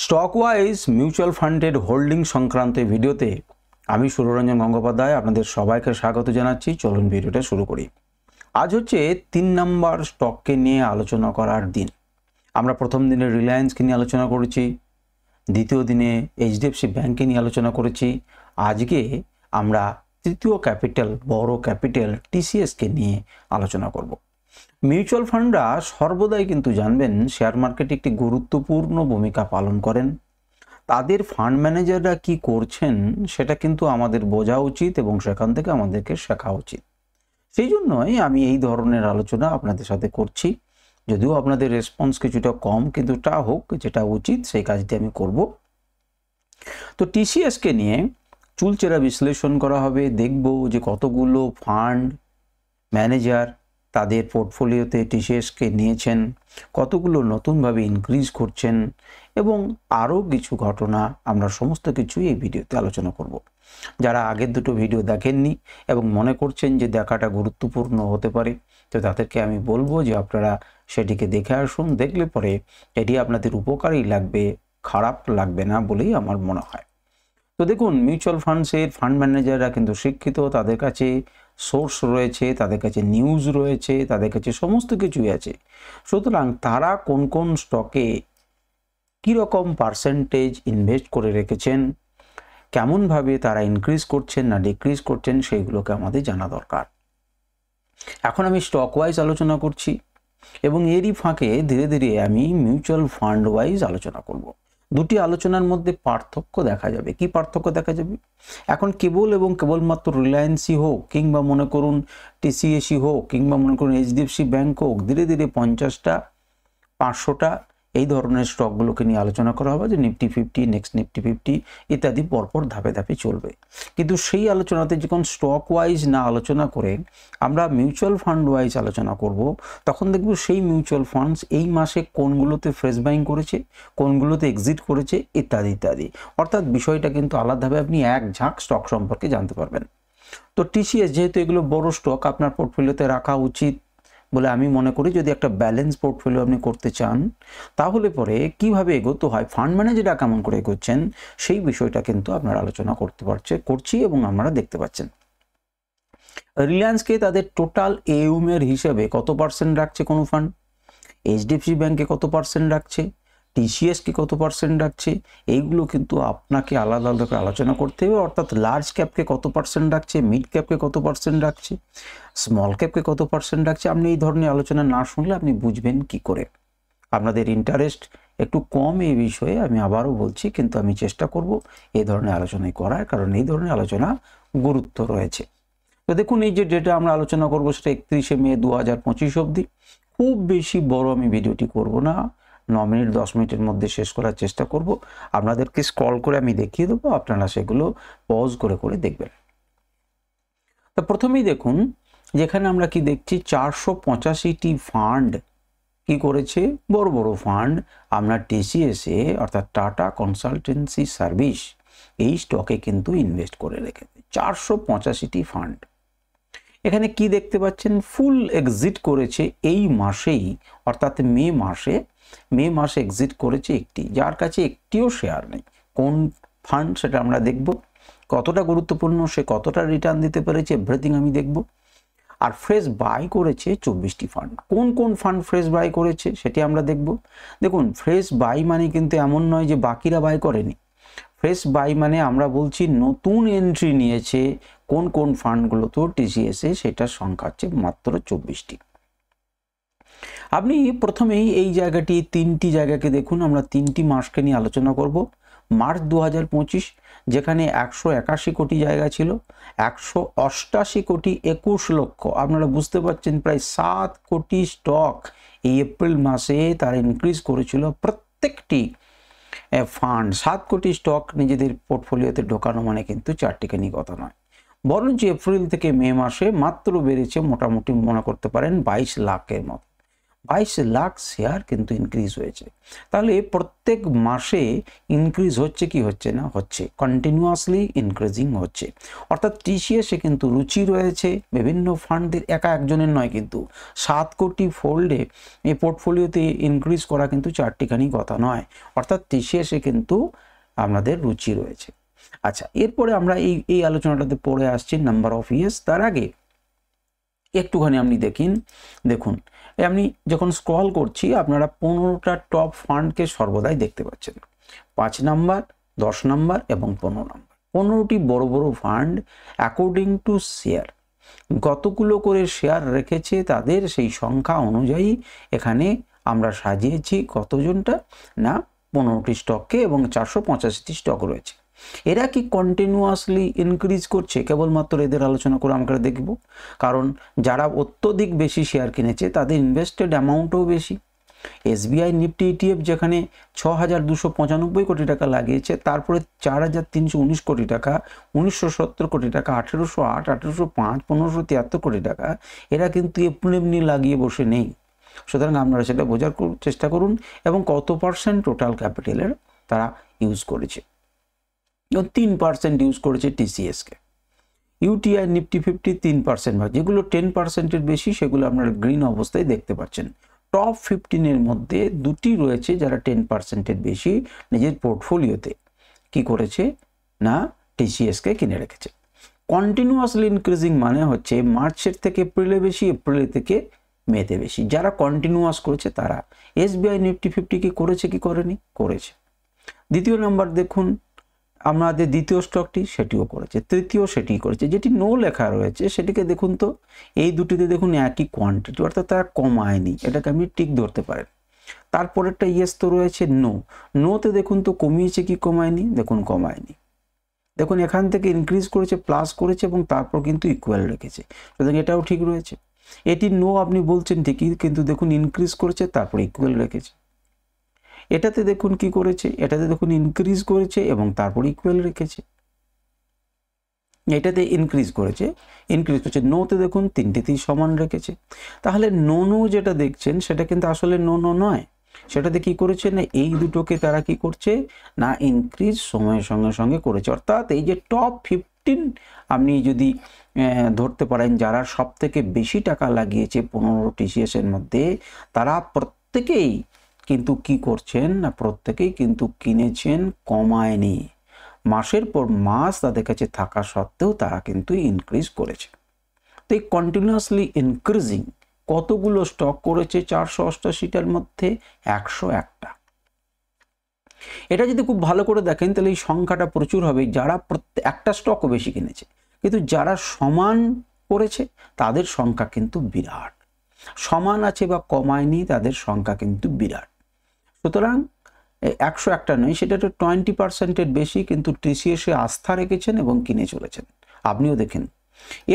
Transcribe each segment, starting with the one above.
Stock wise mutual ফান্ডের holding সংক্রান্ত ভিডিওতে আমি সুররঞ্জন গঙ্গোপাধ্যায় আপনাদের সবাইকে স্বাগত জানাচ্ছি। চলুন ভিডিওটা শুরু করি। আজ হচ্ছে 3 নম্বর স্টককে নিয়ে আলোচনা করার দিন। আমরা প্রথম দিনে রিলায়েন্সকে নিয়ে আলোচনা করেছি, দ্বিতীয় দিনে এইচডিএফসি ব্যাংককে নিয়ে আলোচনা করেছি, আজকে আমরা তৃতীয় ক্যাপিটাল বড় ক্যাপিটাল টিসিএসকে নিয়ে আলোচনা করব। মিউচুয়াল ফান্ডরা সর্বদাই কিন্তু জানবেন শেয়ার মার্কেটে একটি গুরুত্বপূর্ণ ভূমিকা পালন করেন। তাদের ফান্ড ম্যানেজাররা কি করছেন সেটা কিন্তু আমাদের বোঝা উচিত এবং সেখান থেকে আমাদেরকে শেখা উচিত। সেই জন্যই আমি এই ধরনের আলোচনা আপনাদের সাথে করছি। যদিও আপনাদের রেসপন্স কিছুটা কম, কিন্তু তা হোক, যেটা উচিত সেই কাজটি আমি করব। তো টিসিএসকে নিয়ে চুলচেরা বিশ্লেষণ করা হবে। দেখব যে কতগুলো ফান্ড ম্যানেজার তাদের পোর্টফোলিওতে টিসিএসকে নিয়েছেন, কতগুলো নতুনভাবে ইনক্রিজ করছেন এবং আরও কিছু ঘটনা আমরা সমস্ত কিছুই এই ভিডিওতে আলোচনা করব। যারা আগের দুটো ভিডিও দেখেননি এবং মনে করছেন যে দেখাটা গুরুত্বপূর্ণ হতে পারে, তো তাদেরকে আমি বলবো যে আপনারা সেটিকে দেখে আসুন। দেখলে পরে এটি আপনাদের উপকারী লাগবে, খারাপ লাগবে না বলেই আমার মনে হয়। তো দেখুন, মিউচুয়াল ফান্ডসের ফান্ড ম্যানেজাররা কিন্তু শিক্ষিত, তাদের কাছে সোর্স রয়েছে, তাদের কাছে নিউজ রয়েছে, তাদের কাছে সমস্ত কিছুই আছে। সুতরাং তারা কোন কোন স্টকে কীরকম পার্সেন্টেজ ইনভেস্ট করে রেখেছেন, কেমনভাবে তারা ইনক্রিজ করছেন না ডিক্রিজ করছেন, সেইগুলোকে আমাদের জানা দরকার। এখন আমি স্টক ওয়াইজ আলোচনা করছি এবং এরই ফাঁকে ধীরে ধীরে আমি মিউচুয়াল ফান্ড ওয়াইজ আলোচনা করব। দুটি আলোচনার মধ্যে পার্থক্য দেখা যাবে। কি পার্থক্য দেখা যাবে? এখন কেবল এবং কেবলমাত্র রিলায়েন্সই হোক, কিংবা মনে করুন টিসিএসই হোক, কিংবা মনে করুন এইচডিএফসি ব্যাংক হোক, ধীরে ধীরে 50টা 500টা এই ধরনের স্টকগুলোকে নিয়ে আলোচনা করা হবে, যে নিফটি 50, নেক্সট নিফটি 50 ইত্যাদি পরপর ধাপে ধাপে চলবে। কিন্তু সেই আলোচনাতে যখন স্টক ওয়াইজ না আলোচনা করে আমরা মিউচুয়াল ফান্ড ওয়াইজ আলোচনা করব, তখন দেখব সেই মিউচুয়াল ফান্ডস এই মাসে কোনগুলোতে ফ্রেশ বাইং করেছে, কোনগুলোতে এক্সিট করেছে ইত্যাদি ইত্যাদি। অর্থাৎ বিষয়টা কিন্তু আলাদাভাবে আপনি এক ঝাঁক স্টক সম্পর্কে জানতে পারবেন। তো টিসিএস যেহেতু এগুলো বড় স্টক, আপনার পোর্টফোলিওতে রাখা উচিত বলে আমি মনে করি। যদি একটা ব্যালেন্স পোর্টফোলিও আপনি করতে চান, তাহলে পরে কিভাবে এগোতে হয়, ফান্ড ম্যানেজাররা কেমন করে এগোচ্ছেন, সেই বিষয়টা কিন্তু আপনারা আলোচনা করছি এবং আপনারা দেখতে পাচ্ছেন। রিলায়েন্সকে তাদের টোটাল এউম এর হিসাবে কত পার্সেন্ট রাখছে কোনো ফান্ড, এইচডিএফসি ব্যাংকে কত পার্সেন্ট রাখছে, টিসিএসকে কত পার্সেন্ট রাখছে, এইগুলো কিন্তু আপনাকে আলাদা আলাদা করে আলোচনা করতে হবে। অর্থাৎ লার্জ ক্যাপকে কত পার্সেন্ট রাখছে, মিড ক্যাপকে কত পার্সেন্ট রাখছে, স্মল ক্যাপকে কত পার্সেন্ট রাখছে। আপনি এই ধরনের আলোচনা না শুনলে আপনি বুঝবেন কি করে? আপনাদের ইন্টারেস্ট একটু কম এই বিষয়ে, আমি আবারও বলছি, কিন্তু আমি চেষ্টা করব এই ধরনের আলোচনায় করার, কারণ এই ধরনের আলোচনা গুরুত্ব রয়েছে। তো দেখুন, এই যে ডেটা আমরা আলোচনা করবো সেটা 31শে মে 2025 অবধি। খুব বেশি বড় আমি ভিডিওটি করব না, 9 মিনিট 10 মিনিটের মধ্যে শেষ করার চেষ্টা করব। আপনাদেরকে স্ক্রল করে আমি দেখিয়ে দেবো, আপনারা সেগুলো পজ করে করে দেখবেন। তো প্রথমেই দেখুন, যেখানে আমরা কি দেখছি, 485টি ফান্ড কি করেছে, বড় বড় ফান্ড আমরা টিসিএসে অর্থাৎ টাটা কনসালটেন্সি সার্ভিস এই স্টকে কিন্তু ইনভেস্ট করে রেখেছে 485টি ফান্ড। এখানে কি দেখতে পাচ্ছেন, ফুল এক্সিট করেছে এই মাসেই, অর্থাৎ মে মাসে এক্সিট করেছে একটি, যার কাছে একটিও শেয়ার নেই। কোন ফান্ড সেটা আমরা দেখব, কতটা গুরুত্বপূর্ণ, সে কতটা রিটার্ন দিতে পেরেছে, এভরিথিং আমি দেখব। আর ফ্রেশ বাই করেছে 24টি ফান্ড। কোন কোন ফান্ড ফ্রেশ বাই করেছে সেটি আমরা দেখব। দেখুন, ফ্রেশ বাই মানে কিন্তু এমন নয় যে বাকিরা বাই করেনি। ফ্রেশ বাই মানে আমরা বলছি নতুন এন্ট্রি নিয়েছে কোন কোন ফান্ডগুলো, তো টিসিএসে সেটার সংখ্যা হচ্ছে মাত্র 24টি। আপনি প্রথমেই এই জায়গাটি, 3টি জায়গাকে দেখুন। আমরা 3টি মাসকে নিয়ে আলোচনা করব। মার্চ 2025, যেখানে 181 কোটি জায়গা ছিল, 188 কোটি 21 লক্ষ। আপনারা বুঝতে পারছেন, প্রায় 7 কোটি স্টক এই এপ্রিল মাসে তারা ইনক্রিজ করেছিল। প্রত্যেকটি ফান্ড 7 কোটি স্টক নিজেদের পোর্টফোলিওতে ঢোকানো মানে কিন্তু চারটিখানি কথা নয়। বরঞ্চ এপ্রিল থেকে মে মাসে মাত্র বেড়েছে মোটামুটি মনে করতে পারেন 22 লাখের মতো। 22 লাখ শেয়ার কিন্তু ইনক্রিজ হয়েছে। তাহলে প্রত্যেক মাসে ইনক্রিজ হচ্ছে কি হচ্ছে না, হচ্ছে, কন্টিনিউয়াসলি ইনক্রিজিং হচ্ছে। অর্থাৎ টিসিএসে কিন্তু রুচি রয়েছে বিভিন্ন ফান্ডের, একা একজনের নয়, কিন্তু 7 কোটি ফোল্ডে এই পোর্টফোলিওতে ইনক্রিজ করা কিন্তু চারটিখানি কথা নয়। অর্থাৎ টিসিএসে কিন্তু আমাদের রুচি রয়েছে। আচ্ছা, এরপরে আমরা এই আলোচনাটাতে পড়ে আসছি নাম্বার অফ ইয়ার্স। তার আগে একটুখানি আপনি দেখুন আমি যখন স্ক্রল করছি আপনারা 15টা টপ ফান্ডকে সর্বদাই দেখতে পাচ্ছেন, 5 নাম্বার, 10 নাম্বার এবং 15 নাম্বার। 15টি বড় বড় ফান্ড অ্যাকর্ডিং টু শেয়ার, কতগুলো করে শেয়ার রেখেছে তাদের সেই সংখ্যা অনুযায়ী এখানে আমরা সাজিয়েছি কতজনটা না 15টি স্টককে, এবং 485টি স্টক রয়েছে। এরা কি কন্টিনিউয়াসলি ইনক্রিজ করছে? কেবলমাত্র এদের আলোচনা করে আমরা দেখব, কারণ যারা অত্যধিক বেশি শেয়ার কিনেছে তাদের ইনভেস্টেড অ্যামাউন্টও বেশি। এসবিআই নিফটি ইটিএফ যেখানে 6,295 কোটি টাকা লাগিয়েছে, তারপরে 4,319 কোটি টাকা, 1,970 কোটি টাকা, 1,808, 1,805, 1,573 কোটি টাকা, এরা কিন্তু এমনি লাগিয়ে বসে নেই। সুতরাং আপনারা সেটা বোঝার চেষ্টা করুন, এবং কত পার্সেন্ট টোটাল ক্যাপিটালের তারা ইউজ করেছে। 3% ইউজ করেছে টিসিএসকে। ইউটিআই নিফটি 50 3% ভাগ, যেগুলো 10%-এর বেশি সেগুলো আপনারা গ্রিন অবস্থায় দেখতে পাচ্ছেন। টপ 15-এর মধ্যে দুটি রয়েছে যারা 10%-এর বেশি নিজের পোর্টফোলিওতে কি করেছে না টিসিএসকে কিনে রেখেছে। কন্টিনিউয়াসলি ইনক্রিজিং মানে হচ্ছে মার্চের থেকে এপ্রিলে বেশি, এপ্রিল থেকে মেতে বেশি। যারা কন্টিনিউয়াস করেছে তারা। এসবিআই নিফটি 50 কি করেছে কি করেনি? করেছে। দ্বিতীয় নাম্বার দেখুন আমাদের দ্বিতীয় স্টকটি, সেটিও করেছে। তৃতীয় সেটি করেছে। যেটি নো লেখা রয়েছে সেটিকে দেখুন তো, এই দুটিতে দেখুন একই কোয়ান্টিটি, অর্থাৎ তারা কমায়নি, এটাকে আপনি টিক ধরতে পারেন। তারপরেরটা ইয়েস তো রয়েছে নোতে দেখুন তো কমিয়েছে কি কমায়নি? দেখুন কমায়নি। দেখুন এখান থেকে ইনক্রিজ করেছে, প্লাস করেছে এবং তারপর কিন্তু ইকুয়াল রেখেছে, সুতরাং এটাও ঠিক রয়েছে। এটি নো আপনি বলছেন ঠিকই, কিন্তু দেখুন ইনক্রিজ করেছে তারপর ইকুয়াল রেখেছে। এটাতে দেখুন কি করেছে, এটাতে দেখুন ইনক্রিজ করেছে এবং তারপর ইকুয়াল রেখেছে। এটাতে ইনক্রিজ করেছে, নোতে দেখুন তিনটেতেই সমান রেখেছে। তাহলে নো যেটা দেখছেন সেটা কিন্তু আসলে নো নয়, সেটাতে কি করেছে না এই দুটোকে তারা কি করছে না ইনক্রিজ সময়ের সঙ্গে সঙ্গে করেছে। অর্থাৎ এই যে টপ 15 আপনি যদি ধরতে পারেন যারা সব থেকে বেশি টাকা লাগিয়েছে 15 টিসিএস-এর মধ্যে, তারা প্রত্যেকেই কিন্তু কি করছেন না প্রত্যেকেই কিন্তু কিনেছেন, কমায়নি। মাসের পর মাস তাদের কাছে থাকা সত্ত্বেও তারা কিন্তু ইনক্রিজ করেছে। তো এই কন্টিনিউয়াসলি ইনক্রিজিং কতগুলো স্টক করেছে 488টার মধ্যে? 101টা। এটা যদি খুব ভালো করে দেখেন তাহলে এই সংখ্যাটা প্রচুর হবে যারা একটা স্টকও বেশি কিনেছে, কিন্তু যারা সমান করেছে তাদের সংখ্যা কিন্তু বিরাট। সমান আছে বা কমায়নি তাদের সংখ্যা কিন্তু বিরাট। সুতরাং 101টা নয়, সেটা তো 20%-এর বেশি কিন্তু টিসিএসে আস্থা রেখেছেন এবং কিনে চলেছেন। আপনিও দেখেন।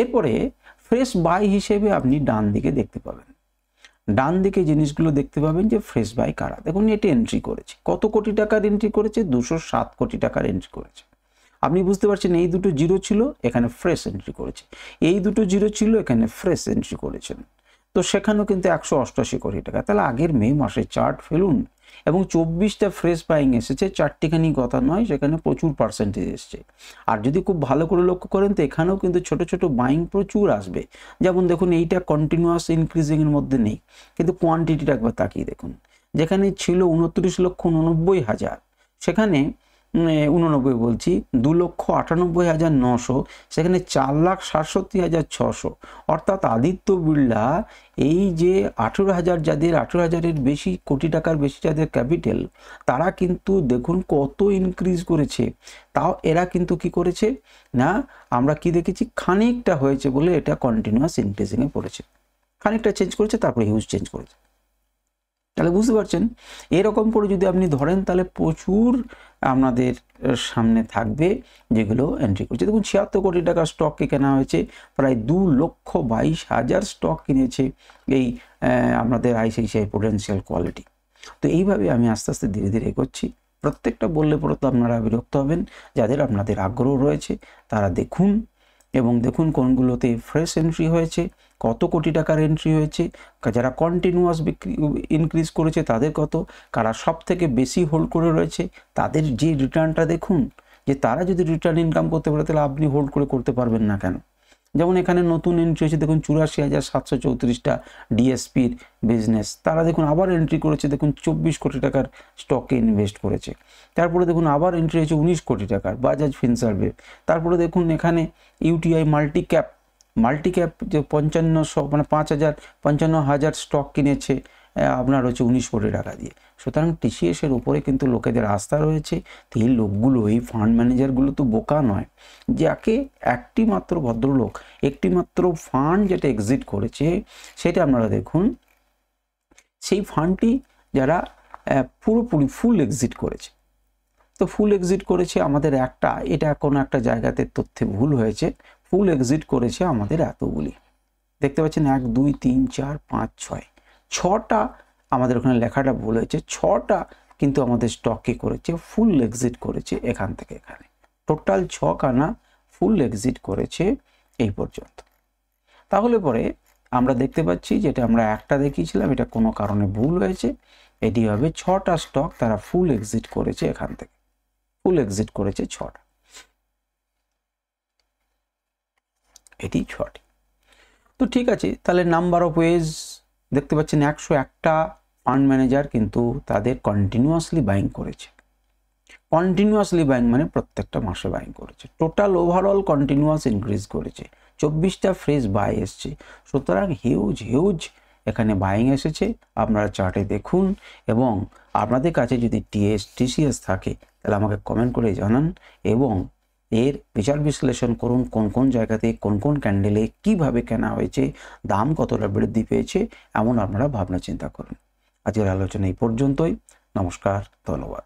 এরপরে ফ্রেশ বাই হিসেবে আপনি ডান দিকে দেখতে পাবেন, ডান দিকে জিনিসগুলো দেখতে পাবেন যে ফ্রেশ বাই কারা। দেখুন এটা এন্ট্রি করেছে, কত কোটি টাকার এন্ট্রি করেছে? 207 কোটি টাকার এন্ট্রি করেছে। আপনি বুঝতে পারছেন এই দুটো জিরো ছিল, এখানে ফ্রেশ এন্ট্রি করেছে। এই দুটো জিরো ছিল, এখানে ফ্রেশ এন্ট্রি করেছেন। তো সেখানেও কিন্তু 188 কোটি টাকা। তাহলে আগের মে মাসে চার্ট ফেলুন এবং 24টা ফ্রেশ বাইং এসেছে, চারটিখানি কথা নয়, সেখানে প্রচুর পার্সেন্টেজ এসছে। আর যদি খুব ভালো করে লক্ষ্য করেন তো এখানেও কিন্তু ছোট ছোট বাইং প্রচুর আসবে। যেমন দেখুন এইটা কন্টিনিউয়াস ইনক্রিজিংয়ের মধ্যে নেই, কিন্তু কোয়ান্টিটিটা একবার তাকিয়ে দেখুন, যেখানে ছিল 29,89,000, সেখানে 89 বলছি, 2,98,900, সেখানে 4,67,600। অর্থাৎ আদিত্য বিড়লা এই যে 18,000 যাদের 18,000-এর বেশি কোটি টাকার বেশি যাদের ক্যাপিটাল, তারা কিন্তু দেখুন কত ইনক্রিজ করেছে। তাও এরা কিন্তু কি করেছে না আমরা কি দেখেছি খানিকটা হয়েছে বলে এটা কন্টিনিউয়াস ইনক্রিজিংয়ে পড়েছে, খানিকটা চেঞ্জ করেছে তারপরে হিউজ চেঞ্জ করেছে। তাহলে বুঝতে পারছেন এরকম করে যদি আপনি ধরেন তাহলে প্রচুর আপনাদের সামনে থাকবে যেগুলো এন্ট্রি করছে। দেখুন 76 কোটি টাকার স্টককে কেনা হয়েছে, প্রায় 2,22,000 স্টক কিনেছে এই আপনাদের আইসিআইসিআই প্রুডেন্সিয়াল কোয়ালিটি। তো এইভাবে আমি আস্তে আস্তে ধীরে ধীরে এগোচ্ছি। প্রত্যেকটা বললে পরে তো আপনারা বিরক্ত হবেন। যাদের আপনাদের আগ্রহ রয়েছে তারা দেখুন এবং দেখুন কোনগুলোতে ফ্রেশ এন্ট্রি হয়েছে, কত কোটি টাকার এন্ট্রি হয়েছে, যারা কন্টিনিউয়াস বিক্রি ইনক্রিজ করেছে তাদের কত, কারা সব থেকে বেশি হোল্ড করে রয়েছে তাদের যে রিটার্নটা দেখুন, যে তারা যদি রিটার্ন ইনকাম করতে পারে তাহলে আপনি হোল্ড করে করতে পারবেন না কেন। যেমন এখানে নতুন এন্ট্রি হয়েছে দেখুন 84,734টা ডিএসপির বিজনেস, তারা দেখুন আবার এন্ট্রি করেছে, দেখুন 24 কোটি টাকার স্টকে ইনভেস্ট করেছে। তারপরে দেখুন আবার এন্ট্রি হয়েছে 19 কোটি টাকার বাজাজ ফিনসার্ভে। তারপরে দেখুন এখানে ইউটিআই মাল্টিক্যাপ যে 55,000 স্টক কিনেছে আপনার হচ্ছে 19 কোটি টাকা দিয়ে। সুতরাং টিসিএসের উপরে কিন্তু লোকেদের আস্থা রয়েছে। তো এই লোকগুলো, এই ফান্ড ম্যানেজারগুলো তো বোকা নয়, যাকে একটি মাত্র ভদ্রলোক একটি মাত্র ফান্ড যেটা এক্সিট করেছে সেটা আপনারা দেখুন, সেই ফান্ডটি যারা পুরোপুরি ফুল এক্সিট করেছে। তো ফুল এক্সিট করেছে আমাদের এটা কোনো একটা জায়গাতে তথ্যে ভুল হয়েছে, ফুল এক্সিট করেছে আমাদের এতগুলি, দেখতে পাচ্ছেন 1 2 3 4 5 6 6টা আমাদের ওখানে লেখাটা ভুল হয়েছে, 6টা কিন্তু আমাদের স্টকে করেছে ফুল এক্সিট করেছে এখান থেকে এখানে, টোটাল 6 খানা ফুল এক্সিট করেছে এই পর্যন্ত। তাহলে পরে আমরা দেখতে পাচ্ছি যেটা আমরা একটা দেখিয়েছিলাম এটা কোনো কারণে ভুল হয়েছে, এটি হবে 6টা স্টক তারা ফুল এক্সিট করেছে এখান থেকে, ফুল এক্সিট করেছে 6টা, এটি 6টি। তো ঠিক আছে, তাহলে নাম্বার অফ ওয়েজ দেখতে পাচ্ছেন 101টা ফান্ড ম্যানেজার কিন্তু তাদের কন্টিনিউয়াসলি বাইং করেছে। কন্টিনিউয়াসলি বাইং মানে প্রত্যেকটা মাসে বাইং করেছে, টোটাল ওভারঅল কন্টিনিউয়াস ইনক্রিজ করেছে, 24টা ফ্রেশ বাই এসছে। সুতরাং হিউজ এখানে বাইং এসেছে, আপনারা চার্টে দেখুন। এবং আপনাদের কাছে যদি টিসিএস থাকে তাহলে আমাকে কমেন্ট করে জানান এবং এর বিচার বিশ্লেষণ করুন, কোন কোন জায়গাতে কোন কোন ক্যান্ডেলে কিভাবে কেনা হয়েছে, দাম কতটা বৃদ্ধি পেয়েছে, এমন আপনারা ভাবনা চিন্তা করুন। আজকের আলোচনা এই পর্যন্তই। নমস্কার, ধন্যবাদ।